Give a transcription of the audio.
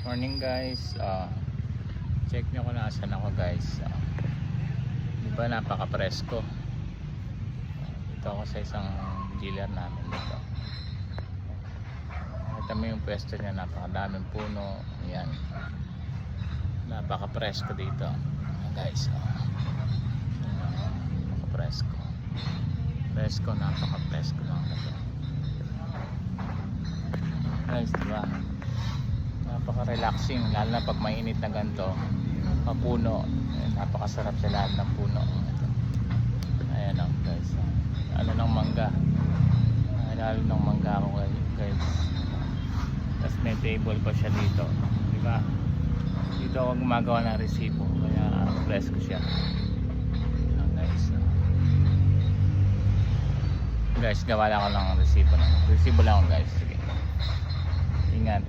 Morning guys, check nyo kung nasaan ako guys. Diba napaka-presko. Dito ako sa isang dealer namin dito. Kita mo yung pwesto niya, napakadaming puno. Ayan, napaka-presko dito guys. Napaka-presko, napaka-presko lang ito guys, diba? Napaka-relaxing, lalo na pag mainit na ganito, papuno, napakasarap sa lahat ng puno. Ayan o guys, ano ng mangga, lalo ng mangga ako guys. Tapos may table pa siya dito, diba? Dito ako gumagawa ng resibo, kaya fresco siya. Ayan guys, gawa lang ako ng resibo lang ako guys. Sige, ingat.